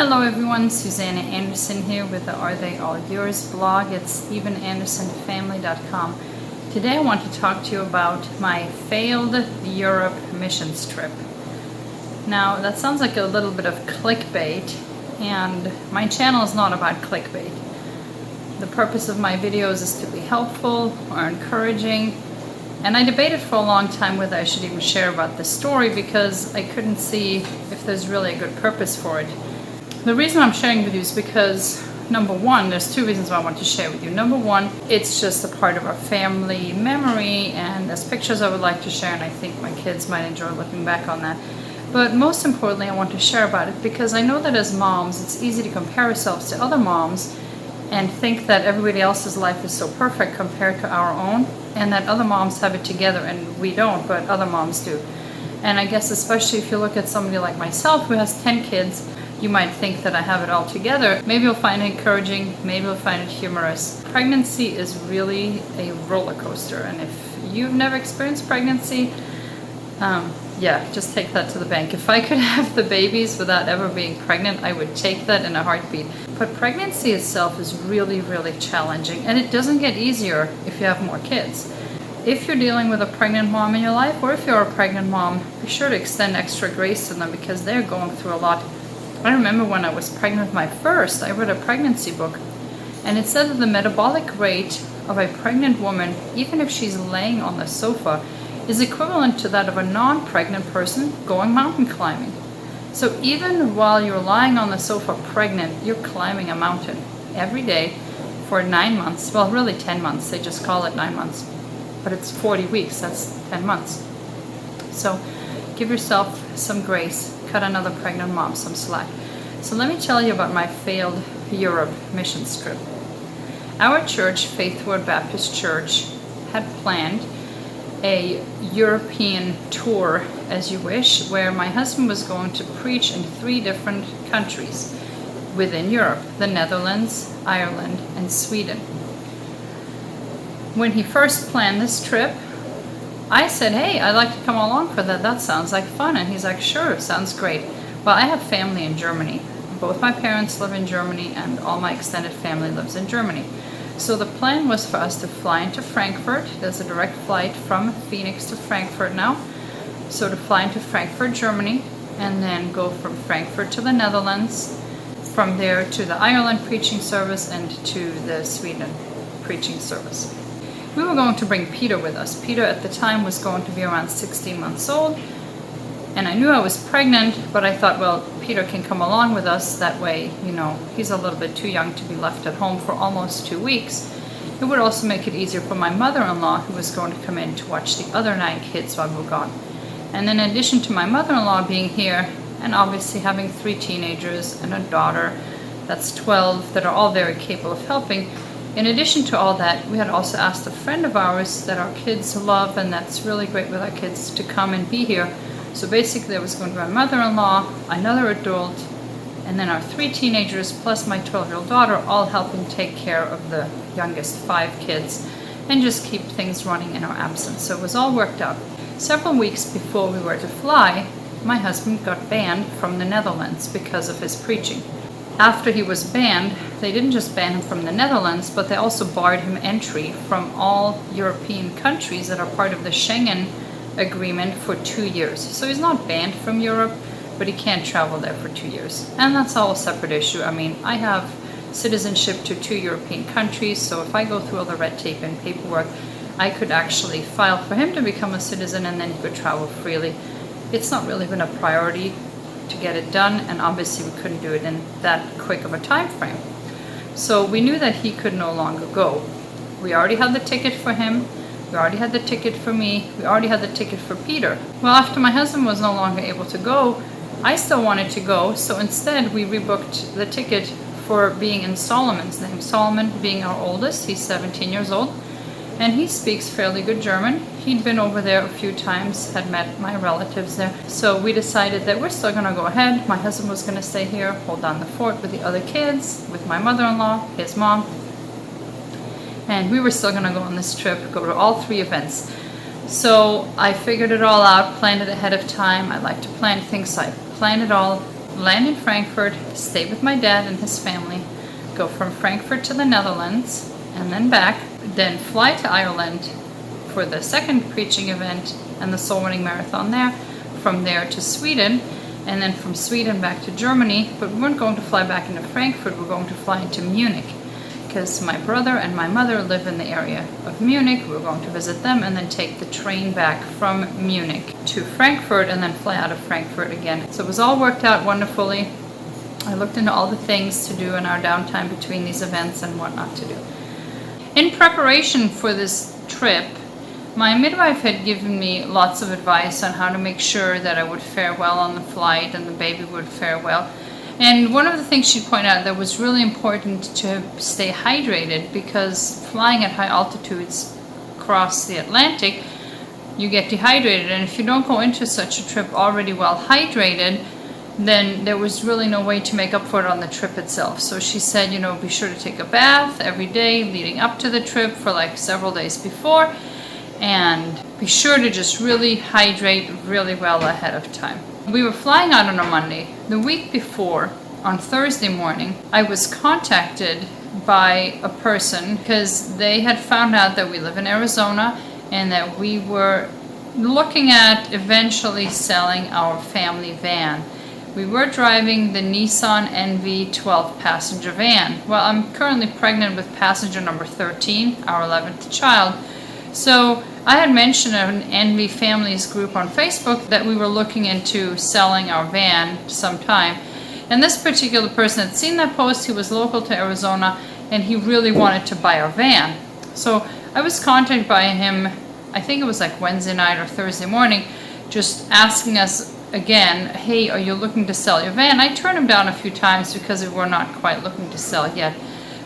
Hello everyone, Susanna Anderson here with the Are They All Yours blog. It's evenandersonfamily.com. Today I want to talk to you about my failed Europe missions trip. Now that sounds like a little bit of clickbait, and my channel is not about clickbait. The purpose of my videos is to be helpful or encouraging, and I debated for a long time whether I should even share about this story because I couldn't see if there's really a good purpose for it. The reason I'm sharing with you is because, number one, there's two reasons why I want to share with you. Number one, it's just a part of our family memory, and there's pictures I would like to share, and I think my kids might enjoy looking back on that. But most importantly, I want to share about it because I know that as moms, it's easy to compare ourselves to other moms and think that everybody else's life is so perfect compared to our own, and that other moms have it together and we don't, but other moms do. And I guess especially if you look at somebody like myself who has 10 kids, you might think that I have it all together. Maybe you'll find it encouraging, maybe you'll find it humorous. Pregnancy is really a roller coaster, and if you've never experienced pregnancy, just take that to the bank. If I could have the babies without ever being pregnant, I would take that in a heartbeat. But pregnancy itself is really, really challenging, and it doesn't get easier if you have more kids. If you're dealing with a pregnant mom in your life, or if you're a pregnant mom, be sure to extend extra grace to them because they're going through a lot. I remember when I was pregnant with my first, I read a pregnancy book, and it said that the metabolic rate of a pregnant woman, even if she's laying on the sofa, is equivalent to that of a non-pregnant person going mountain climbing. So even while you're lying on the sofa pregnant, you're climbing a mountain every day for 9 months. Well, really 10 months. They just call it 9 months. But it's 40 weeks. That's 10 months. So give yourself some grace. Cut another pregnant mom some slack. So let me tell you about my failed Europe missions trip. Our church, Faith Word Baptist Church, had planned a European tour, as you wish, where my husband was going to preach in 3 different countries within Europe: the Netherlands, Ireland, and Sweden. When he first planned this trip, I said, hey, I'd like to come along for that. That sounds like fun. And he's like, sure, sounds great. Well, I have family in Germany. Both my parents live in Germany, and all my extended family lives in Germany. So the plan was for us to fly into Frankfurt. There's a direct flight from Phoenix to Frankfurt now. So to fly into Frankfurt, Germany, and then go from Frankfurt to the Netherlands, from there to the Ireland preaching service and to the Sweden preaching service. We were going to bring Peter with us. Peter at the time was going to be around 16 months old, and I knew I was pregnant, but I thought, well, Peter can come along with us. That way, he's a little bit too young to be left at home for almost 2 weeks. It would also make it easier for my mother-in-law, who was going to come in to watch the other 9 kids while we were gone. And then in addition to my mother-in-law being here, and obviously having 3 teenagers and a daughter that's 12 that are all very capable of helping, in addition to all that, we had also asked a friend of ours that our kids love and that's really great with our kids to come and be here. So basically there was going to be my mother-in-law, another adult, and then our 3 teenagers plus my 12-year-old daughter, all helping take care of the youngest 5 kids and just keep things running in our absence. So it was all worked out. Several weeks before we were to fly, my husband got banned from the Netherlands because of his preaching. After he was banned, they didn't just ban him from the Netherlands, but they also barred him entry from all European countries that are part of the Schengen agreement for 2 years. So he's not banned from Europe, but he can't travel there for 2 years. And that's all a separate issue. I mean, I have citizenship to 2 European countries, so if I go through all the red tape and paperwork, I could actually file for him to become a citizen, and then he could travel freely. It's not really been a priority to get it done, and obviously we couldn't do it in that quick of a time frame. So we knew that he could no longer go. We already had the ticket for him, we already had the ticket for me, we already had the ticket for Peter. Well, after my husband was no longer able to go, I still wanted to go, so instead we rebooked the ticket for being in Solomon's name. Solomon being our oldest, he's 17 years old, and he speaks fairly good German. He'd been over there a few times, had met my relatives there. So we decided that we're still going to go ahead. My husband was going to stay here, hold down the fort with the other kids, with my mother-in-law, his mom. And we were still going to go on this trip, go to all 3 events. So I figured it all out, planned it ahead of time. I like to plan things, so I planned it all. land in Frankfurt, stay with my dad and his family, go from Frankfurt to the Netherlands, and then back, then fly to Ireland for the second preaching event and the soul winning marathon there, from there to Sweden, and then from Sweden back to Germany. But we weren't going to fly back into Frankfurt, we're going to fly into Munich, because my brother and my mother live in the area of Munich. We were going to visit them and then take the train back from Munich to Frankfurt and then fly out of Frankfurt again. So it was all worked out wonderfully. I looked into all the things to do in our downtime between these events and what not to do. In preparation for this trip, my midwife had given me lots of advice on how to make sure that I would fare well on the flight and the baby would fare well. And one of the things she pointed out that was really important to stay hydrated, because flying at high altitudes across the Atlantic, you get dehydrated. And if you don't go into such a trip already well hydrated, then there was really no way to make up for it on the trip itself. So she said, you know, be sure to take a bath every day leading up to the trip for like several days before, and be sure to just really hydrate really well ahead of time. We were flying out on a Monday. The week before, on Thursday morning, I was contacted by a person because they had found out that we live in Arizona and that we were looking at eventually selling our family van. We were driving the Nissan NV 12 passenger van. Well, I'm currently pregnant with passenger number 13, our 11th child. So I had mentioned an NV Families group on Facebook that we were looking into selling our van sometime. And this particular person had seen that post. He was local to Arizona and he really wanted to buy our van. So I was contacted by him, I think it was like Wednesday night or Thursday morning, just asking us again, hey, are you looking to sell your van? I turned him down a few times because we were not quite looking to sell yet.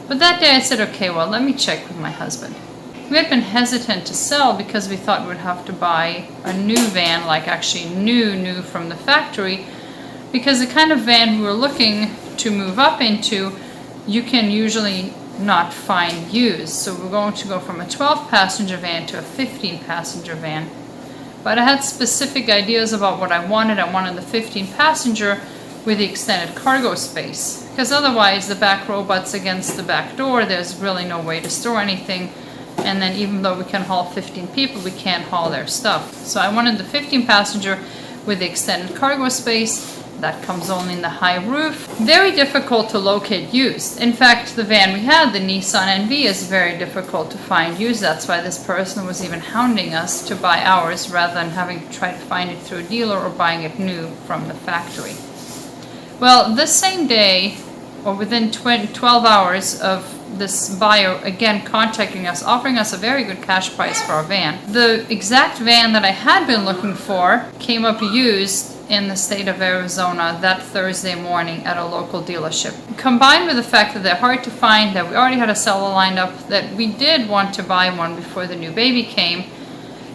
But that day I said, okay, well, let me check with my husband. We had been hesitant to sell because we thought we'd have to buy a new van, like actually new from the factory, because the kind of van we were looking to move up into, you can usually not find used. So we're going to go from a 12 passenger van to a 15 passenger van. But I had specific ideas about what I wanted. I wanted the 15 passenger with the extended cargo space, because otherwise the back row butts against the back door, there's really no way to store anything. And then even though we can haul 15 people, we can't haul their stuff. So I wanted the 15 passenger with the extended cargo space. That comes only in the high roof. Very difficult to locate used. In fact, the van we had, the Nissan NV, is very difficult to find used. That's why this person was even hounding us to buy ours rather than having to try to find it through a dealer or buying it new from the factory. Well, this same day, or within 12 hours of this buyer again contacting us, offering us a very good cash price for our van. The exact van that I had been looking for came up used in the state of Arizona that Thursday morning at a local dealership. Combined with the fact that they're hard to find, that we already had a seller lined up, that we did want to buy one before the new baby came,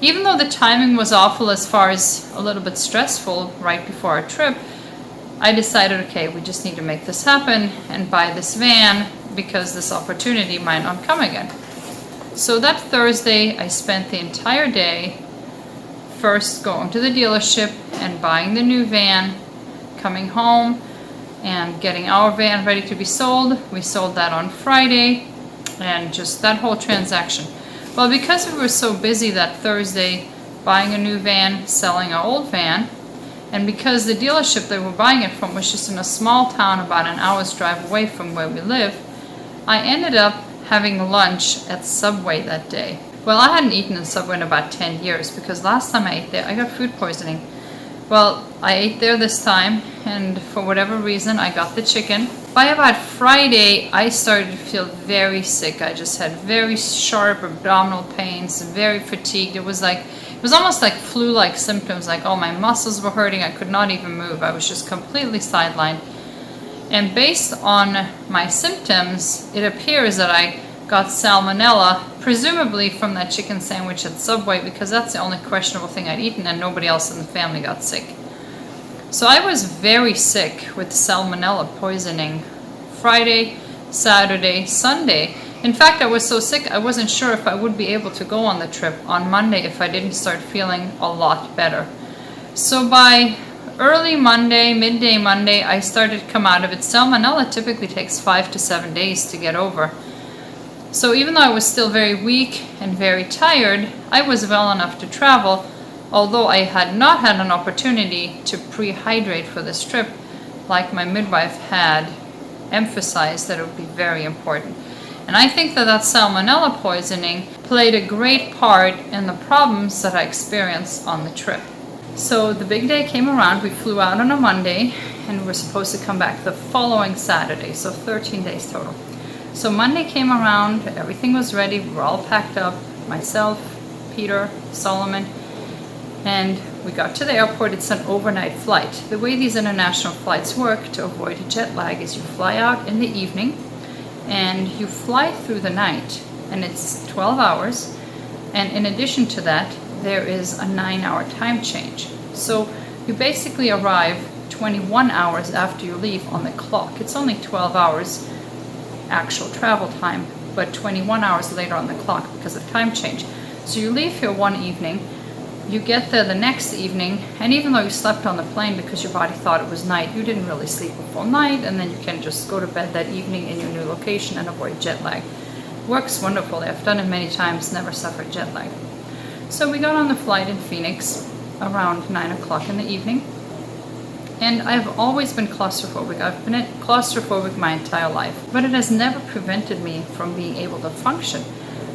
even though the timing was awful as far as a little bit stressful right before our trip, I decided, okay, we just need to make this happen and buy this van because this opportunity might not come again. So that Thursday, I spent the entire day first going to the dealership and buying the new van, coming home and getting our van ready to be sold. We sold that on Friday, and just that whole transaction. Well, because we were so busy that Thursday buying a new van, selling our old van, and because the dealership they were buying it from was just in a small town about an hour's drive away from where we live, I ended up having lunch at Subway that day. Well, I hadn't eaten in Subway in about 10 years because last time I ate there, I got food poisoning. Well, I ate there this time, and for whatever reason, I got the chicken. By about Friday, I started to feel very sick. I just had very sharp abdominal pains, very fatigued. It was almost like flu-like symptoms, like all my muscles were hurting. I could not even move. I was just completely sidelined. And based on my symptoms, it appears that I got salmonella, presumably from that chicken sandwich at Subway, because that's the only questionable thing I'd eaten and nobody else in the family got sick. So I was very sick with salmonella poisoning Friday, Saturday, Sunday. In fact, I was so sick I wasn't sure if I would be able to go on the trip on Monday if I didn't start feeling a lot better. So by early Monday, midday Monday, I started to come out of it. Salmonella typically takes 5 to 7 days to get over. So even though I was still very weak and very tired, I was well enough to travel, although I had not had an opportunity to pre-hydrate for this trip, like my midwife had emphasized that it would be very important. And I think that that salmonella poisoning played a great part in the problems that I experienced on the trip. So the big day came around. We flew out on a Monday and we were supposed to come back the following Saturday, so 13 days total. So Monday came around, everything was ready, we were all packed up, myself, Peter, Solomon, and we got to the airport. It's an overnight flight. The way these international flights work to avoid jet lag is you fly out in the evening and you fly through the night, and it's 12 hours, and in addition to that there is a 9-hour time change. So you basically arrive 21 hours after you leave on the clock. It's only 12 hours actual travel time, but 21 hours later on the clock because of time change. So you leave here one evening, you get there the next evening, and even though you slept on the plane because your body thought it was night, you didn't really sleep a full night, and then you can just go to bed that evening in your new location and avoid jet lag. Works wonderfully. I've done it many times, never suffered jet lag. So we got on the flight in Phoenix around 9 o'clock in the evening, and I've always been claustrophobic. I've been claustrophobic my entire life, but it has never prevented me from being able to function.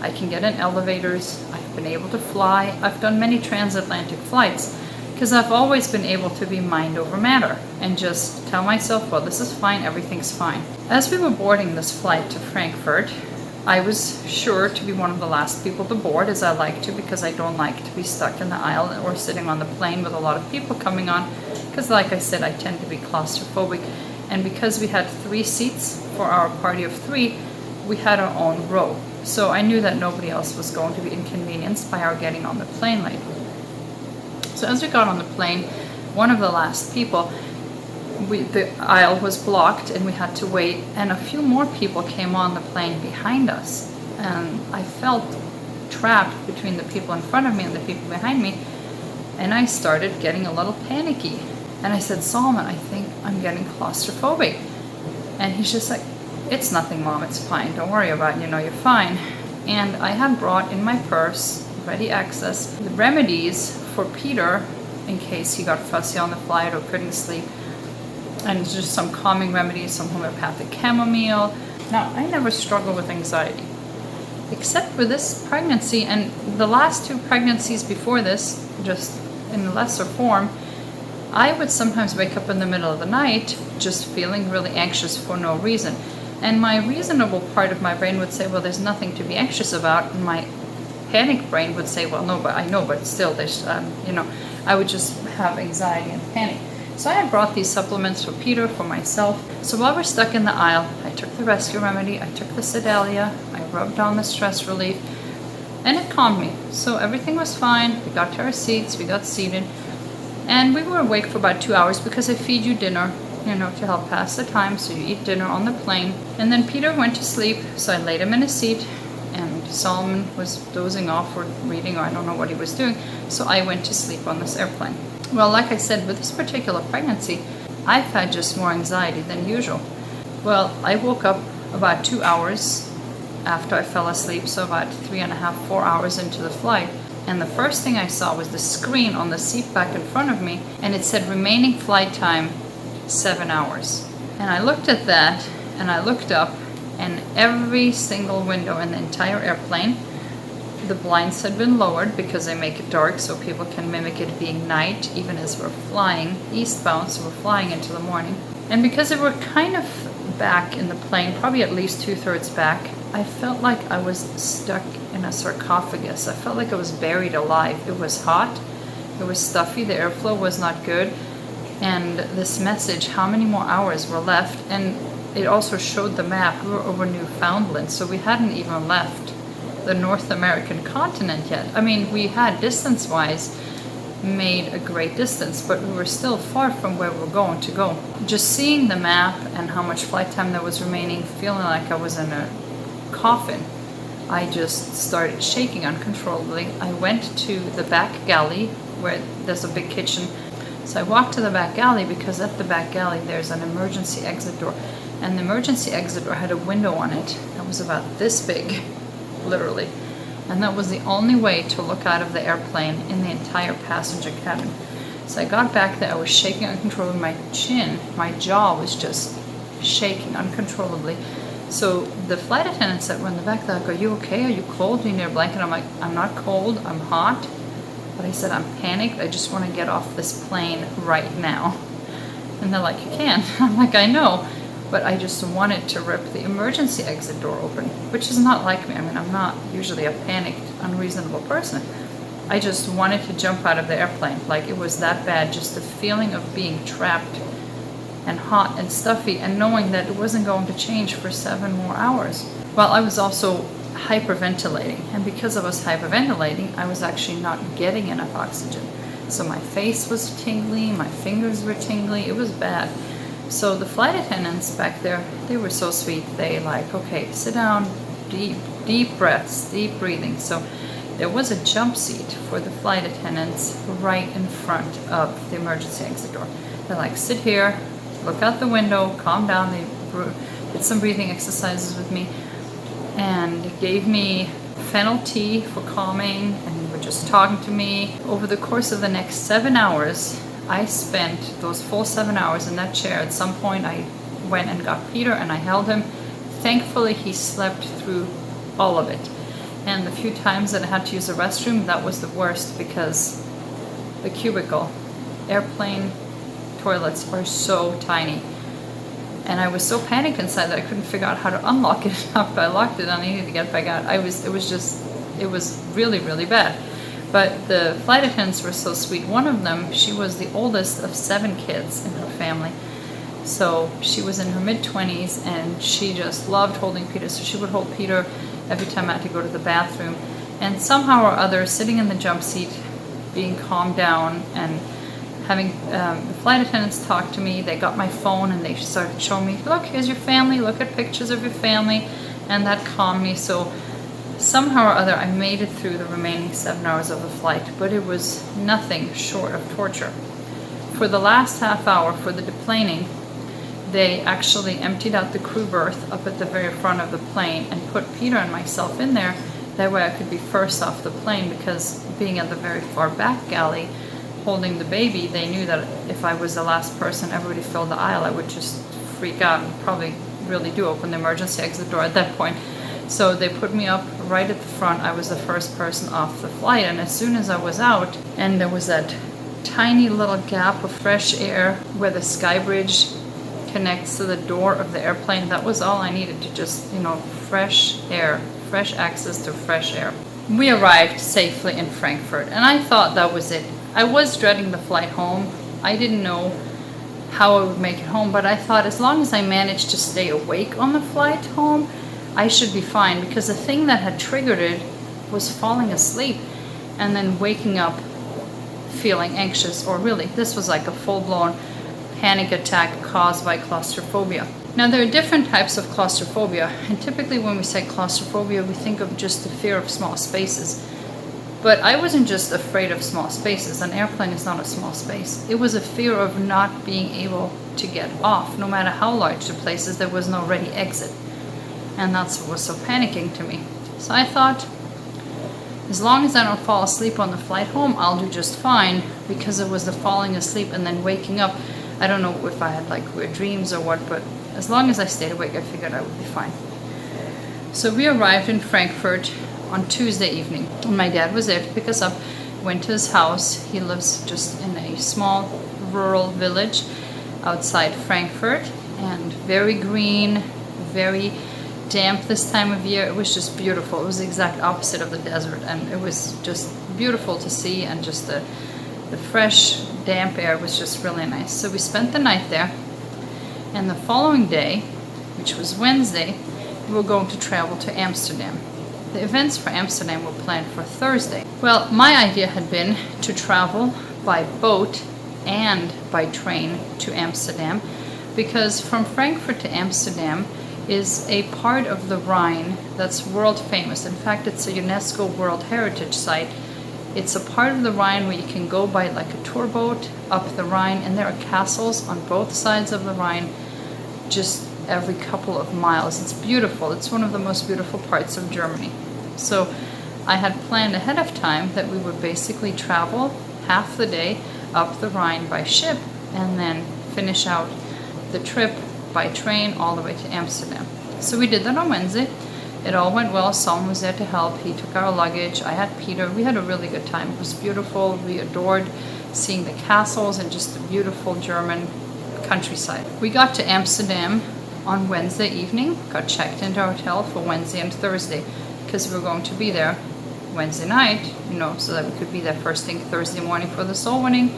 I can get in elevators, I've been able to fly, I've done many transatlantic flights, because I've always been able to be mind over matter and just tell myself, well, this is fine, everything's fine. As we were boarding this flight to Frankfurt, I was sure to be one of the last people to board, as I like to, because I don't like to be stuck in the aisle or sitting on the plane with a lot of people coming on, because like I said, I tend to be claustrophobic. And because we had 3 seats for our party of 3, we had our own row. So I knew that nobody else was going to be inconvenienced by our getting on the plane late. So as we got on the plane, one of the last people, the aisle was blocked and we had to wait, and a few more people came on the plane behind us, and I felt trapped between the people in front of me and the people behind me, and I started getting a little panicky, and I said, Solomon, I think I'm getting claustrophobic. And he's just like, it's nothing, Mom, it's fine, don't worry about it, you're fine. And I had brought in my purse, ready access, the remedies for Peter in case he got fussy on the flight or couldn't sleep. And just some calming remedies, some homeopathic chamomile. Now, I never struggle with anxiety, except with this pregnancy, and the last 2 pregnancies before this, just in lesser form. I would sometimes wake up in the middle of the night just feeling really anxious for no reason. And my reasonable part of my brain would say, well, there's nothing to be anxious about. And my panic brain would say, well, no, but I know, but still, there's, I would just have anxiety and panic. So I had brought these supplements for Peter, for myself. So while we're stuck in the aisle, I took the rescue remedy, I took the Sedalia, I rubbed on the stress relief, and it calmed me. So everything was fine. We got to our seats, we got seated, and we were awake for about 2 hours because I feed you dinner, to help pass the time. So you eat dinner on the plane. And then Peter went to sleep, so I laid him in a seat, and Solomon was dozing off or reading, or I don't know what he was doing. So I went to sleep on this airplane. Well, like I said, with this particular pregnancy, I've had just more anxiety than usual. Well, I woke up about 2 hours after I fell asleep, so about 3.5, 4 hours into the flight. And the first thing I saw was the screen on the seat back in front of me, and it said remaining flight time, 7 hours. And I looked at that, and I looked up, and every single window in the entire airplane, the blinds had been lowered because they make it dark so people can mimic it being night even as we're flying eastbound, so we're flying into the morning. And because they were kind of back in the plane, probably at least 2/3 back, I felt like I was stuck in a sarcophagus. I felt like I was buried alive. It was hot, it was stuffy, the airflow was not good, and this message, how many more hours were left, and it also showed the map. We were over Newfoundland, so we hadn't even left the North American continent yet. I mean, we had distance-wise made a great distance, but we were still far from where we were going to go. Just seeing the map and how much flight time there was remaining, feeling like I was in a coffin, I just started shaking uncontrollably. I went to the back galley where there's a big kitchen. So I walked to the back alley because at the back alley there's an emergency exit door. And the emergency exit door had a window on it that was about this big, literally. And that was the only way to look out of the airplane in the entire passenger cabin. So I got back there, I was shaking uncontrollably, my chin, my jaw was just shaking uncontrollably. So the flight attendants that were in the back, they're like, are you okay? Are you cold? Do you need a blanket? I'm like, I'm not cold, I'm hot. But I said, I'm panicked, I just want to get off this plane right now. And they're like, you can. I'm like, I know. But I just wanted to rip the emergency exit door open, which is not like me. I mean, I'm not usually a panicked, unreasonable person. I just wanted to jump out of the airplane. Like, it was that bad, just the feeling of being trapped and hot and stuffy and knowing that it wasn't going to change for 7 more hours. Well, I was also hyperventilating, and because I was hyperventilating, I was actually not getting enough oxygen. So my face was tingly, my fingers were tingly, it was bad. So the flight attendants back there, they were so sweet. They like, okay, sit down, deep breaths, deep breathing. So there was a jump seat for the flight attendants right in front of the emergency exit door. They're like, sit here, look out the window, calm down. They did some breathing exercises with me and gave me fennel tea for calming, and were just talking to me. Over the course of the next 7 hours, I spent those full 7 hours in that chair. At some point I went and got Peter and I held him. Thankfully he slept through all of it. And the few times that I had to use the restroom, that was the worst because the cubicle, airplane toilets are so tiny. And I was so panicked inside that I couldn't figure out how to unlock it after I locked it and I needed to get back out. It was really, really bad. But the flight attendants were so sweet. One of them, she was the oldest of 7 kids in her family. So she was in her mid-20s and she just loved holding Peter. So she would hold Peter every time I had to go to the bathroom. And somehow or other, sitting in the jump seat, being calmed down and having the flight attendants talk to me, they got my phone and they started showing me, look, here's your family, look at pictures of your family. And that calmed me. So somehow or other, I made it through the remaining 7 hours of the flight, but it was nothing short of torture. For the last half hour, for the deplaning, they actually emptied out the crew berth up at the very front of the plane and put Peter and myself in there. That way I could be first off the plane, because being at the very far back galley, holding the baby, they knew that if I was the last person, everybody filled the aisle, I would just freak out and probably really do open the emergency exit door at that point. So they put me up right at the front. I was the first person off the flight, and as soon as I was out, and there was that tiny little gap of fresh air where the sky bridge connects to the door of the airplane, that was all I needed to just, fresh air, fresh access to fresh air. We arrived safely in Frankfurt, and I thought that was it. I was dreading the flight home. I didn't know how I would make it home, but I thought as long as I managed to stay awake on the flight home, I should be fine, because the thing that had triggered it was falling asleep and then waking up feeling anxious, or really, this was like a full-blown panic attack caused by claustrophobia. Now, there are different types of claustrophobia, and typically when we say claustrophobia, we think of just the fear of small spaces. But I wasn't just afraid of small spaces. An airplane is not a small space. It was a fear of not being able to get off. No matter how large the place is, there was no ready exit. And that's what was so panicking to me. So I thought, as long as I don't fall asleep on the flight home, I'll do just fine, because it was the falling asleep and then waking up. I don't know if I had like weird dreams or what, but as long as I stayed awake, I figured I would be fine. So we arrived in Frankfurt on Tuesday evening. And my dad was there to pick us up, went to his house. He lives just in a small rural village outside Frankfurt, and very green, very damp this time of year. It was just beautiful. It was the exact opposite of the desert, and it was just beautiful to see, and just the fresh damp air was just really nice. So we spent the night there, and the following day, which was Wednesday, we were going to travel to Amsterdam. The events for Amsterdam were planned for Thursday. Well, my idea had been to travel by boat and by train to Amsterdam, because from Frankfurt to Amsterdam is a part of the Rhine that's world famous. In fact, it's a UNESCO World Heritage Site It's a part of the Rhine where you can go by like a tour boat up the Rhine, and there are castles on both sides of the Rhine, just every couple of miles. It's beautiful. It's one of the most beautiful parts of Germany. So I had planned ahead of time that we would basically travel half the day up the Rhine by ship and then finish out the trip by train all the way to Amsterdam. So we did that on Wednesday. It all went well. Someone was there to help. He took our luggage. I had Peter. We had a really good time. It was beautiful. We adored seeing the castles and just the beautiful German countryside. We got to Amsterdam on Wednesday evening, got checked into our hotel for Wednesday and Thursday because we were going to be there Wednesday night, so that we could be there first thing Thursday morning for the soul winning,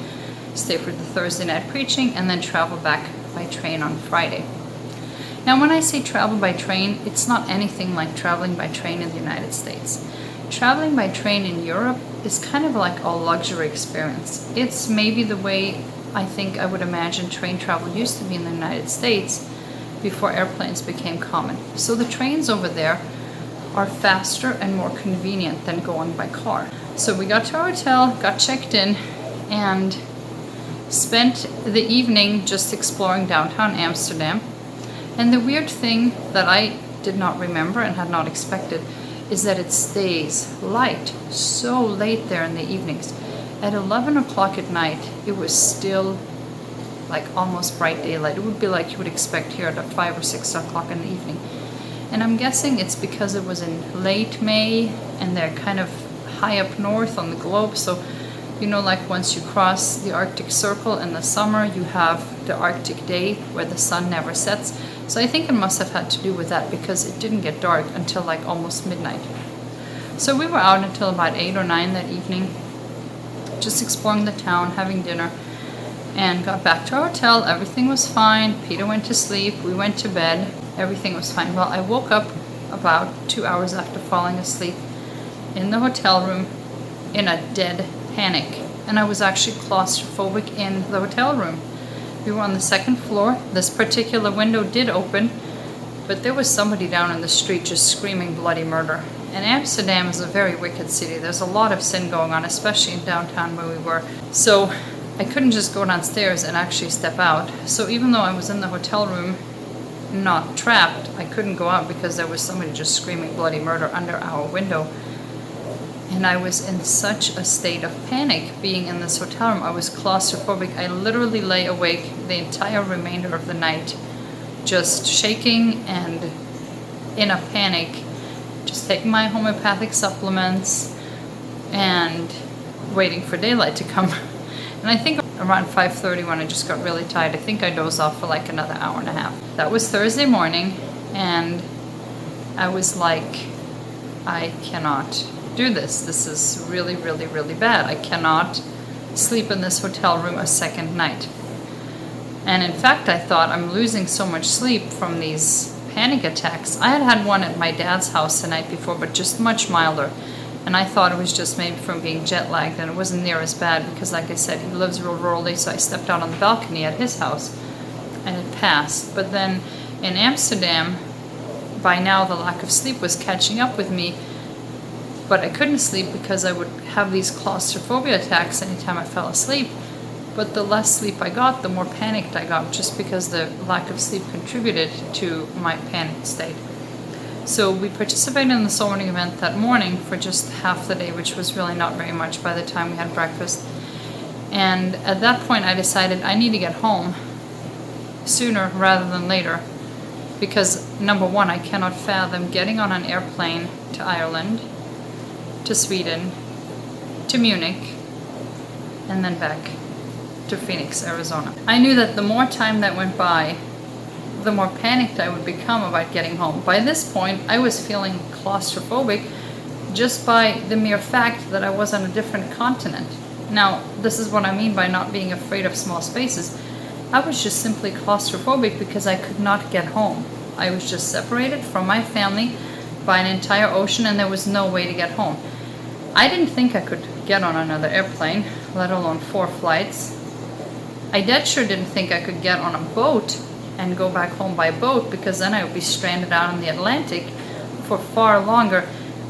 stay for the Thursday night preaching, and then travel back by train on Friday. Now, when I say travel by train, it's not anything like traveling by train in the United States. Traveling by train in Europe is kind of like a luxury experience. It's maybe the way I think I would imagine train travel used to be in the United States before airplanes became common. So the trains over there are faster and more convenient than going by car. So we got to our hotel, got checked in, and spent the evening just exploring downtown Amsterdam. And the weird thing that I did not remember and had not expected is that it stays light so late there in the evenings. At 11 o'clock at night, it was still like almost bright daylight. It would be like you would expect here at 5 or 6 o'clock in the evening. And I'm guessing it's because it was in late May and they're kind of high up north on the globe. So, like once you cross the Arctic Circle in the summer, you have the Arctic day where the sun never sets. So I think it must have had to do with that because it didn't get dark until like almost midnight. So we were out until about 8 or 9 that evening, just exploring the town, having dinner, and got back to our hotel. Everything was fine. Peter went to sleep. We went to bed. Everything was fine. Well, I woke up about 2 hours after falling asleep in the hotel room in a dead panic. And I was actually claustrophobic in the hotel room. We were on the second floor. This particular window did open, but there was somebody down in the street just screaming bloody murder. And Amsterdam is a very wicked city. There's a lot of sin going on, especially in downtown where we were. So I couldn't just go downstairs and actually step out. So even though I was in the hotel room, not trapped, I couldn't go out because there was somebody just screaming bloody murder under our window. And I was in such a state of panic being in this hotel room. I was claustrophobic. I literally lay awake the entire remainder of the night, just shaking and in a panic, just taking my homeopathic supplements and waiting for daylight to come. And I think around 5:30 when I just got really tired, I think I dozed off for like another hour and a half. That was Thursday morning, and I was like, I cannot do this. This is really, really, really bad. I cannot sleep in this hotel room a second night. And in fact, I thought I'm losing so much sleep from these panic attacks. I had had one at my dad's house the night before, but just much milder. And I thought it was just maybe from being jet lagged, and it wasn't near as bad because, like I said, he lives real rurally, so I stepped out on the balcony at his house and it passed. But then in Amsterdam, by now the lack of sleep was catching up with me, but I couldn't sleep because I would have these claustrophobia attacks anytime I fell asleep. But the less sleep I got, the more panicked I got, just because the lack of sleep contributed to my panic state. So we participated in the soul winning event that morning for just half the day, which was really not very much by the time we had breakfast. And at that point I decided I need to get home sooner rather than later, because number one, I cannot fathom getting on an airplane to Ireland, to Sweden, to Munich, and then back to Phoenix, Arizona. I knew that the more time that went by, the more panicked I would become about getting home. By this point, I was feeling claustrophobic just by the mere fact that I was on a different continent. Now, this is what I mean by not being afraid of small spaces. I was just simply claustrophobic because I could not get home. I was just separated from my family by an entire ocean, and there was no way to get home. I didn't think I could get on another airplane, let alone 4 flights. I dead sure didn't think I could get on a boat and go back home by boat, because then I would be stranded out in the Atlantic for far longer.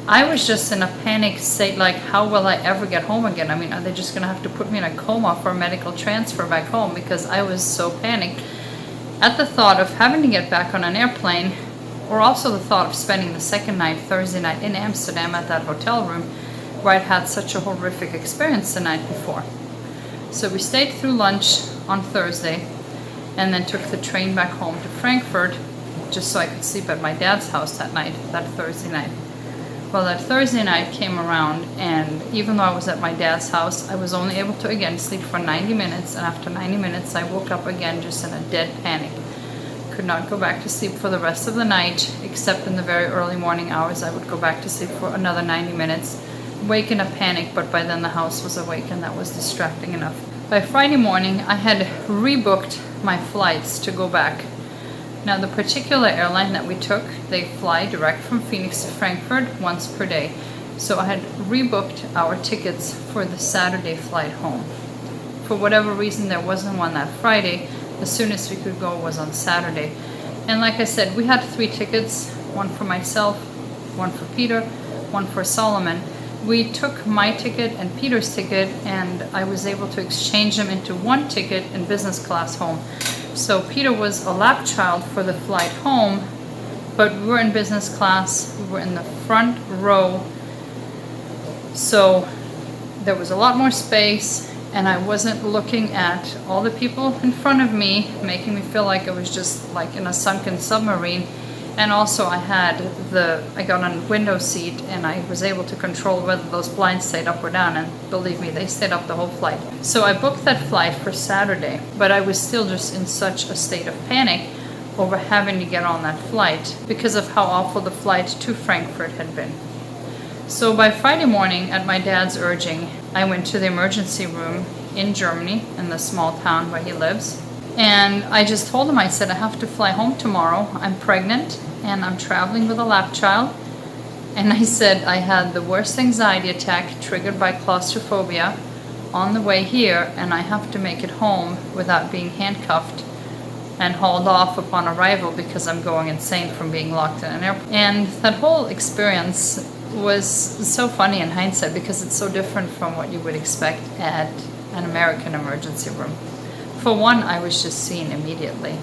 I was just in a panic state, like, how will I ever get home again? I mean, are they just going to have to put me in a coma for a medical transfer back home? Because I was so panicked at the thought of having to get back on an airplane, or also the thought of spending the second night, Thursday night, in Amsterdam at that hotel room where I'd had such a horrific experience the night before. So we stayed through lunch on Thursday and then took the train back home to Frankfurt just so I could sleep at my dad's house that night, that Thursday night. Well, that Thursday night came around, and even though I was at my dad's house, I was only able to again sleep for 90 minutes, and after 90 minutes I woke up again just in a dead panic. Could not go back to sleep for the rest of the night, except in the very early morning hours I would go back to sleep for another 90 minutes, wake in a panic, but by then the house was awake and that was distracting enough. By Friday morning I had rebooked my flights to go back. Now, the particular airline that we took, they fly direct from Phoenix to Frankfurt once per day. So I had rebooked our tickets for the Saturday flight home. For whatever reason, there wasn't one that Friday. The soonest we could go was on Saturday. And like I said, we had 3 tickets, one for myself, one for Peter, one for Solomon. We took my ticket and Peter's ticket, and I was able to exchange them into one ticket in business class home. So Peter was a lap child for the flight home, but we were in business class. We were in the front row, so there was a lot more space, and I wasn't looking at all the people in front of me, making me feel like I was just like in a sunken submarine. And also I got on a window seat, and I was able to control whether those blinds stayed up or down, and believe me, they stayed up the whole flight. So I booked that flight for Saturday, but I was still just in such a state of panic over having to get on that flight because of how awful the flight to Frankfurt had been. So by Friday morning, at my dad's urging, I went to the emergency room in Germany, in the small town where he lives. And I just told him, I said, I have to fly home tomorrow. I'm pregnant and I'm traveling with a lap child. And I said I had the worst anxiety attack triggered by claustrophobia on the way here, and I have to make it home without being handcuffed and hauled off upon arrival because I'm going insane from being locked in an airport. And that whole experience was so funny in hindsight because it's so different from what you would expect at an American emergency room. For one, I was just seen immediately.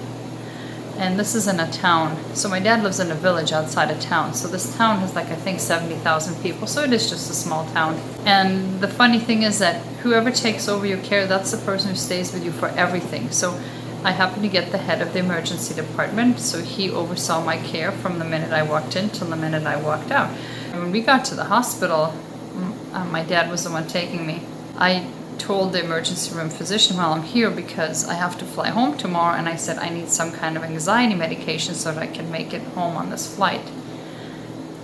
And this is in a town. So my dad lives in a village outside of town. So this town has like, I think, 70,000 people. So it is just a small town. And the funny thing is that whoever takes over your care, that's the person who stays with you for everything. So I happened to get the head of the emergency department. So he oversaw my care from the minute I walked in till the minute I walked out. And when we got to the hospital, my dad was the one taking me. I told the emergency room physician, well, I'm here because I have to fly home tomorrow, and I said I need some kind of anxiety medication so that I can make it home on this flight.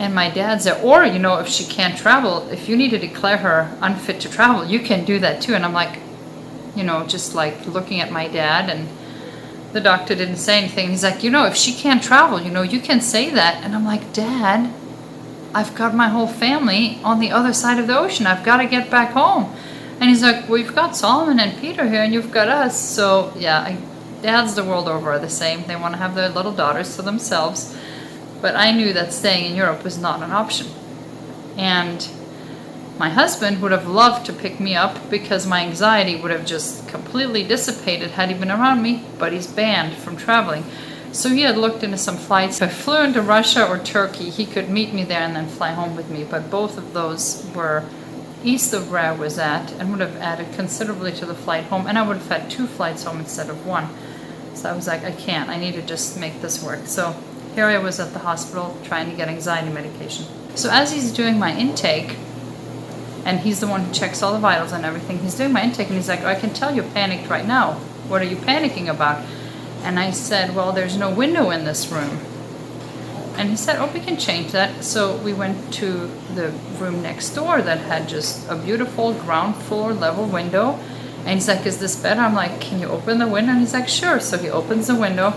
And my dad said, or, if she can't travel, if you need to declare her unfit to travel, you can do that too. And I'm like, just like looking at my dad, and the doctor didn't say anything. He's like, if she can't travel, you can say that. And I'm like, Dad, I've got my whole family on the other side of the ocean. I've got to get back home. And he's like, well, you've got Solomon and Peter here, and you've got us. So, yeah, dads the world over are the same. They want to have their little daughters to themselves. But I knew that staying in Europe was not an option. And my husband would have loved to pick me up because my anxiety would have just completely dissipated had he been around me, but he's banned from traveling. So he had looked into some flights. If I flew into Russia or Turkey, he could meet me there and then fly home with me. But both of those were east of where I was at, and would have added considerably to the flight home, and I would have had 2 flights home instead of 1. So I was like, I need to just make this work. So here I was at the hospital trying to get anxiety medication. So as he's doing my intake, and he's the one who checks all the vitals and everything, he's doing my intake, and he's like, I can tell you're panicked right now. What are you panicking about? And I said, well, there's no window in this room. And he said, we can change that. So we went to the room next door that had just a beautiful ground floor level window. And he's like, is this better? I'm like, can you open the window? And he's like, sure. So he opens the window,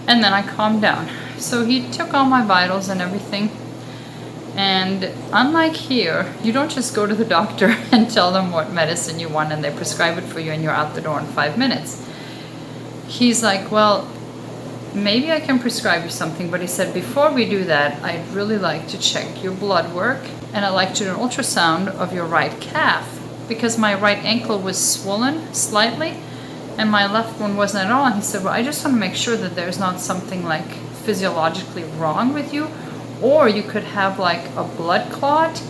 and then I calmed down. So he took all my vitals and everything. And unlike here, you don't just go to the doctor and tell them what medicine you want, and they prescribe it for you, and you're out the door in 5 minutes. He's like, well, maybe I can prescribe you something, but he said, before we do that, I'd really like to check your blood work, and I'd like to do an ultrasound of your right calf, because my right ankle was swollen slightly, and my left one wasn't at all. And he said, well, I just want to make sure that there's not something like physiologically wrong with you, or you could have like a blood clot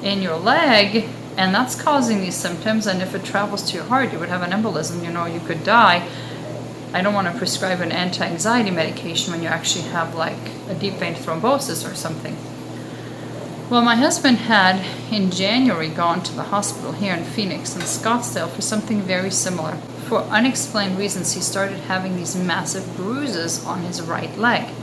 in your leg, and that's causing these symptoms, and if it travels to your heart, you would have an embolism, you could die. I don't want to prescribe an anti-anxiety medication when you actually have like a deep vein thrombosis or something. Well, my husband had in January gone to the hospital here in Phoenix and Scottsdale for something very similar. For unexplained reasons, he started having these massive bruises on his right leg,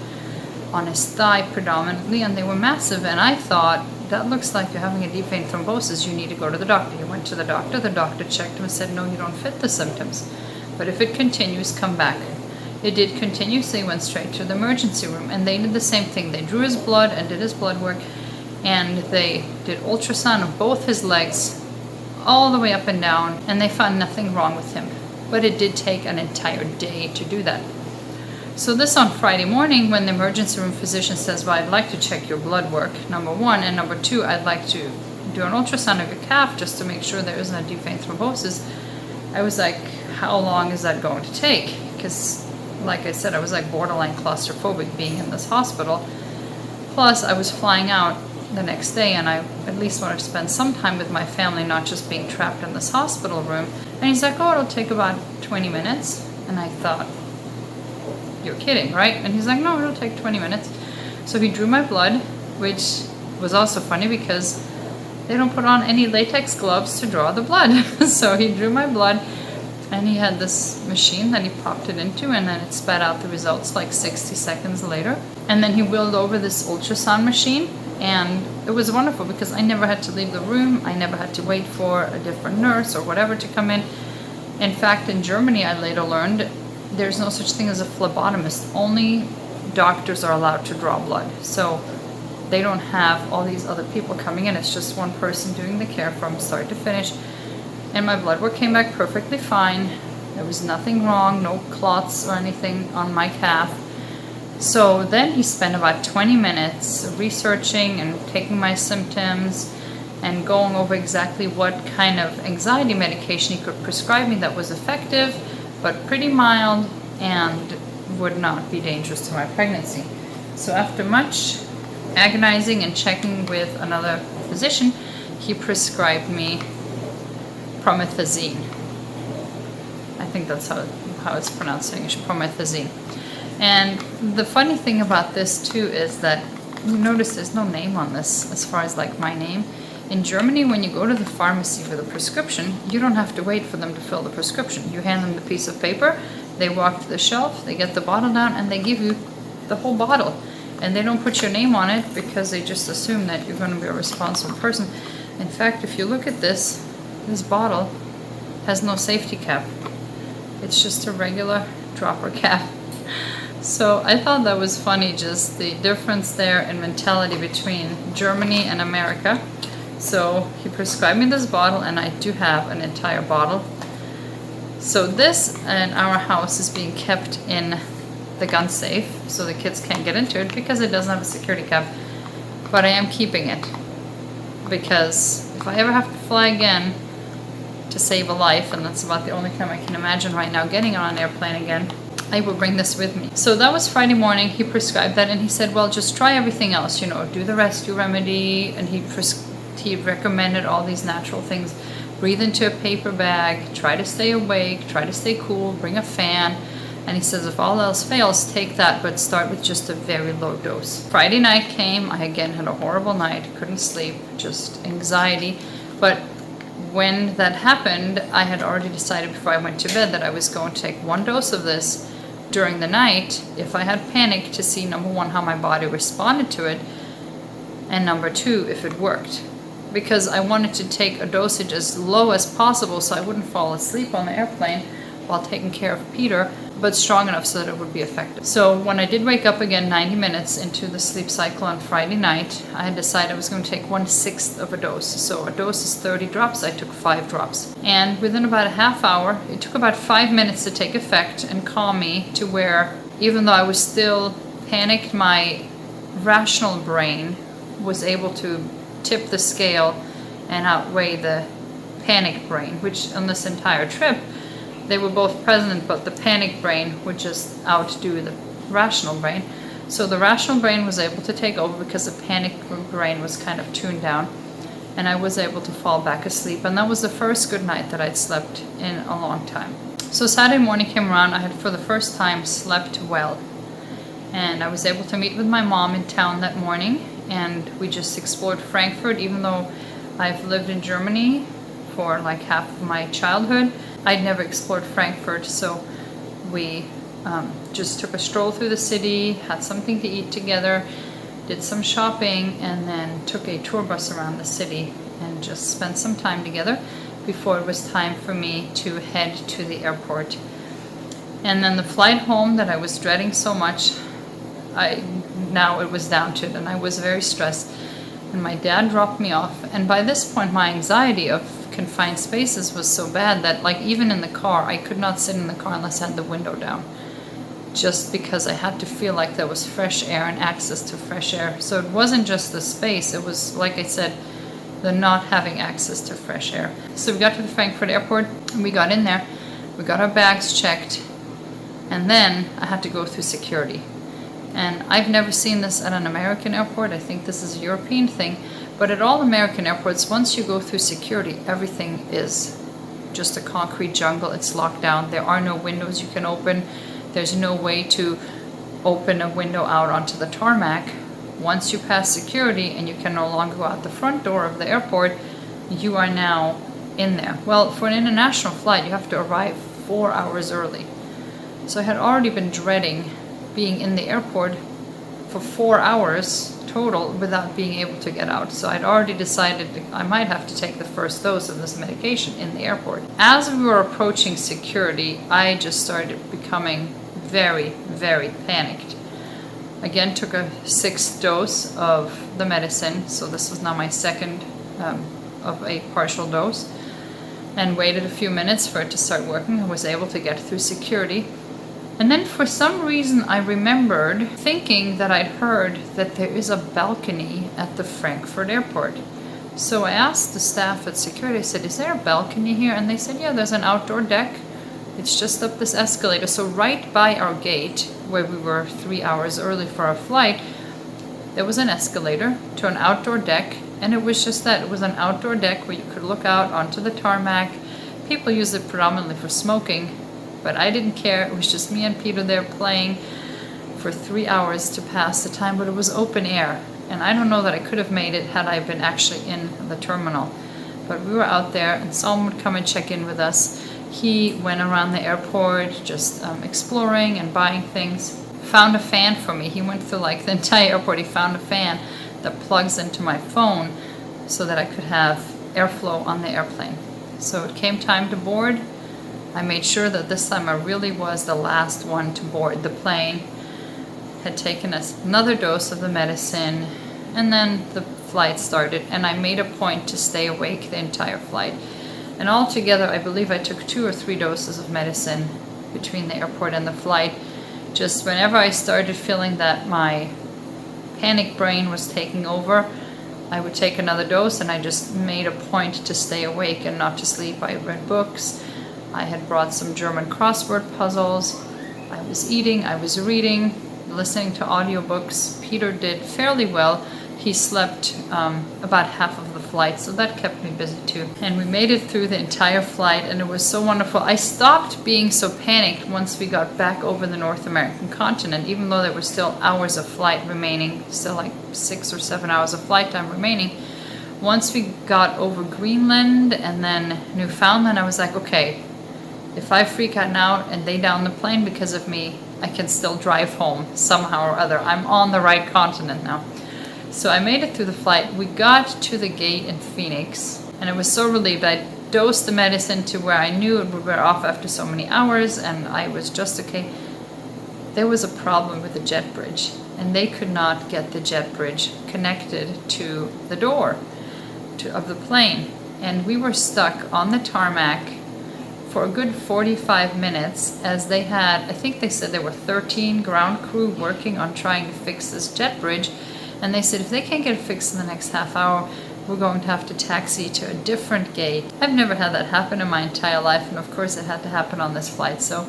on his thigh predominantly, and they were massive. And I thought, that looks like you're having a deep vein thrombosis, you need to go to the doctor. He went to the doctor checked him and said, no, you don't fit the symptoms. But if it continues, come back. It did continue, so he went straight to the emergency room, and they did the same thing. They drew his blood and did his blood work, and they did ultrasound of both his legs all the way up and down, and they found nothing wrong with him. But it did take an entire day to do that. So this on Friday morning, when the emergency room physician says, well, I'd like to check your blood work, number one, and number two, I'd like to do an ultrasound of your calf just to make sure there isn't a deep vein thrombosis, I was like, how long is that going to take? Because, like I said, I was like borderline claustrophobic being in this hospital. Plus, I was flying out the next day, and I at least wanted to spend some time with my family, not just being trapped in this hospital room. And he's like, oh, it'll take about 20 minutes. And I thought, you're kidding, right? And he's like, no, it'll take 20 minutes. So he drew my blood, which was also funny because they don't put on any latex gloves to draw the blood. So he drew my blood, and he had this machine that he popped it into, and then it spat out the results like 60 seconds later. And then he wheeled over this ultrasound machine, and it was wonderful because I never had to leave the room. I never had to wait for a different nurse or whatever to come in. In fact, in Germany, I later learned there's no such thing as a phlebotomist. Only doctors are allowed to draw blood. So they don't have all these other people coming in. It's just one person doing the care from start to finish. And my blood work came back perfectly fine. There was nothing wrong, no clots or anything on my calf. So then he spent about 20 minutes researching and taking my symptoms and going over exactly what kind of anxiety medication he could prescribe me that was effective, but pretty mild and would not be dangerous to my pregnancy. So after much agonizing and checking with another physician, he prescribed me Promethazine. I think that's how it's pronounced in English, Promethazine. And the funny thing about this too is that you notice there's no name on this as far as like my name. In Germany, when you go to the pharmacy for the prescription, you don't have to wait for them to fill the prescription. You hand them the piece of paper, they walk to the shelf, they get the bottle down, and they give you the whole bottle. And they don't put your name on it because they just assume that you're going to be a responsible person. In fact, if you look at this bottle has no safety cap. It's just a regular dropper cap. So I thought that was funny, just the difference there in mentality between Germany and America. So he prescribed me this bottle, and I do have an entire bottle. So this in our house is being kept in the gun safe, so the kids can't get into it because it doesn't have a security cap. But I am keeping it because if I ever have to fly again to save a life, and that's about the only time I can imagine right now getting on an airplane again, I will bring this with me. So that was Friday morning. He prescribed that, and he said, well, just try everything else, do the rescue remedy, and he recommended all these natural things. Breathe into a paper bag, try to stay awake, try to stay cool, bring a fan. And he says, if all else fails, take that, but start with just a very low dose. Friday night came. I again had a horrible night, couldn't sleep, just anxiety. But when that happened, I had already decided before I went to bed that I was going to take one dose of this during the night if I had panic, to see, number one, how my body responded to it, and number two, if it worked. Because I wanted to take a dosage as low as possible so I wouldn't fall asleep on the airplane, while taking care of Peter, but strong enough so that it would be effective. So when I did wake up again 90 minutes into the sleep cycle on Friday night, I had decided I was going to take 1/6 of a dose. So a dose is 30 drops, I took 5 drops. And within about a half hour, it took about 5 minutes to take effect and calm me to where, even though I was still panicked, my rational brain was able to tip the scale and outweigh the panic brain, which on this entire trip, they were both present, but the panic brain would just outdo the rational brain. So the rational brain was able to take over because the panic brain was kind of tuned down, and I was able to fall back asleep. And that was the first good night that I'd slept in a long time. So Saturday morning came around, I had for the first time slept well. And I was able to meet with my mom in town that morning, and we just explored Frankfurt. Even though I've lived in Germany for like half of my childhood, I'd never explored Frankfurt, so we just took a stroll through the city, had something to eat together, did some shopping, and then took a tour bus around the city and just spent some time together before it was time for me to head to the airport. And then the flight home that I was dreading so much, now it was down to it, and I was very stressed. And my dad dropped me off, and by this point my anxiety of confined spaces was so bad that, like, even in the car, I could not sit in the car unless I had the window down, just because I had to feel like there was fresh air and access to fresh air. So it wasn't just the space, it was, like I said, the not having access to fresh air. So we got to the Frankfurt airport, and we got in there, we got our bags checked, and then I had to go through security. And I've never seen this at an American airport. I think this is a European thing. But at all American airports, once you go through security, everything is just a concrete jungle. It's locked down. There are no windows you can open. There's no way to open a window out onto the tarmac. Once you pass security and you can no longer go out the front door of the airport, you are now in there. Well, for an international flight, you have to arrive 4 hours early. So I had already been dreading being in the airport for 4 hours total without being able to get out. So I'd already decided I might have to take the first dose of this medication in the airport. As we were approaching security, I just started becoming very, very panicked. Again, took a 6th dose of the medicine, so this was now my second of a partial dose, and waited a few minutes for it to start working. I was able to get through security. And then for some reason I remembered thinking that I'd heard that there is a balcony at the Frankfurt airport. So I asked the staff at security, I said, is there a balcony here? And they said, yeah, there's an outdoor deck. It's just up this escalator. So right by our gate, where we were 3 hours early for our flight, there was an escalator to an outdoor deck. And it was just that. It was an outdoor deck where you could look out onto the tarmac. People use it predominantly for smoking, but I didn't care. It was just me and Peter there playing for 3 hours to pass the time, but it was open air. And I don't know that I could have made it had I been actually in the terminal. But we were out there, and someone would come and check in with us. He went around the airport just exploring and buying things. Found a fan for me. He went through like the entire airport. He found a fan that plugs into my phone so that I could have airflow on the airplane. So it came time to board. I made sure that this time I really was the last one to board the plane. Had taken another dose of the medicine, and then the flight started, and I made a point to stay awake the entire flight. And altogether, I believe I took 2 or 3 doses of medicine between the airport and the flight. Just whenever I started feeling that my panic brain was taking over, I would take another dose, and I just made a point to stay awake and not to sleep. I read books. I had brought some German crossword puzzles. I was eating, I was reading, listening to audiobooks. Peter did fairly well. He slept about half of the flight, so that kept me busy too. And we made it through the entire flight, and it was so wonderful. I stopped being so panicked once we got back over the North American continent, even though there were still hours of flight remaining, still like 6 or 7 hours of flight time remaining. Once we got over Greenland and then Newfoundland, I was like, okay, if I freak out now and they down the plane because of me, I can still drive home somehow or other. I'm on the right continent now. So I made it through the flight. We got to the gate in Phoenix, and I was so relieved. I dosed the medicine to where I knew it would wear off after so many hours, and I was just okay. There was a problem with the jet bridge, and they could not get the jet bridge connected to the door of the plane. And we were stuck on the tarmac for a good 45 minutes, as they had, I think they said there were 13 ground crew working on trying to fix this jet bridge. And they said if they can't get it fixed in the next half hour, we're going to have to taxi to a different gate. I've never had that happen in my entire life, and of course it had to happen on this flight. So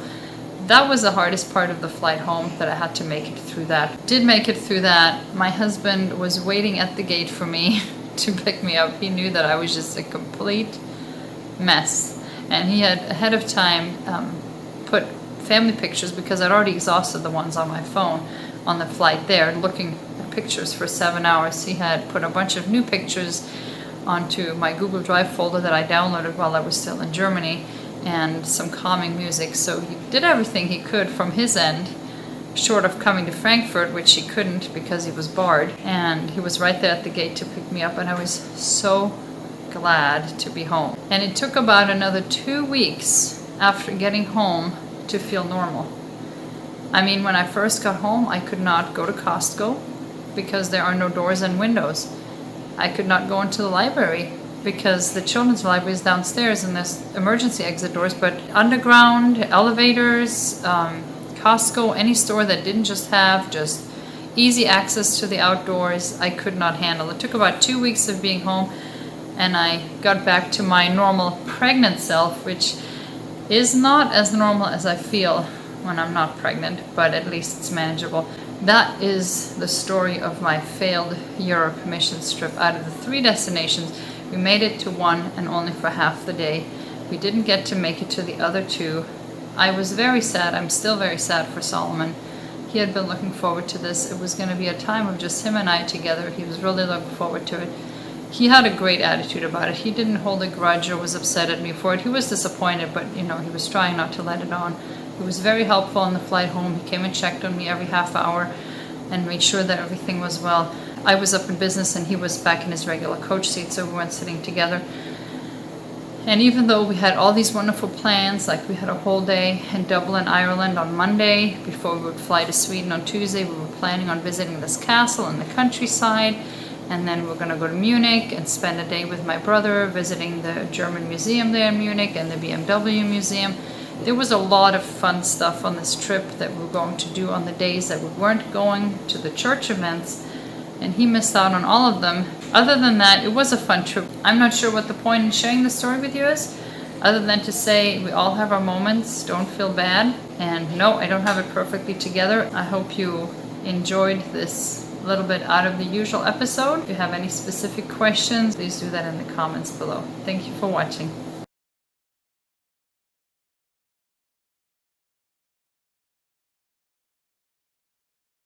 that was the hardest part of the flight home, that I had to make it through that. Did make it through that. My husband was waiting at the gate for me to pick me up. He knew that I was just a complete mess. And he had ahead of time put family pictures, because I'd already exhausted the ones on my phone on the flight there, looking at pictures for 7 hours. He had put a bunch of new pictures onto my Google Drive folder that I downloaded while I was still in Germany, and some calming music. So he did everything he could from his end, short of coming to Frankfurt, which he couldn't because he was barred. And he was right there at the gate to pick me up, and I was so glad to be home. And it took about another 2 weeks after getting home to feel normal. I mean, when I first got home, I could not go to Costco because there are no doors and windows. I could not go into the library because the children's library is downstairs and there's emergency exit doors, but underground, elevators, Costco, any store that didn't just have easy access to the outdoors, I could not handle. It took about 2 weeks of being home, and I got back to my normal pregnant self, which is not as normal as I feel when I'm not pregnant, but at least it's manageable. That is the story of my failed Europe missions trip. Out of the 3 destinations, we made it to 1, and only for half the day. We didn't get to make it to the other 2. I was very sad. I'm still very sad for Solomon. He had been looking forward to this. It was going to be a time of just him and I together. He was really looking forward to it. He had a great attitude about it. He didn't hold a grudge or was upset at me for it. He was disappointed, but he was trying not to let it on. He was very helpful on the flight home. He came and checked on me every half hour and made sure that everything was well. I was up in business and he was back in his regular coach seat, so we weren't sitting together. And even though we had all these wonderful plans, like we had a whole day in Dublin, Ireland on Monday, before we would fly to Sweden on Tuesday, we were planning on visiting this castle in the countryside, and then we were going to go to Munich and spend a day with my brother visiting the German museum there in Munich and the BMW museum. There was a lot of fun stuff on this trip that we were going to do on the days that we weren't going to the church events, and he missed out on all of them. Other than that, it was a fun trip. I'm not sure what the point in sharing the story with you is, other than to say we all have our moments, don't feel bad, and no, I don't have it perfectly together. I hope you enjoyed this little bit out of the usual episode. If you have any specific questions, please do that in the comments below. Thank you for watching.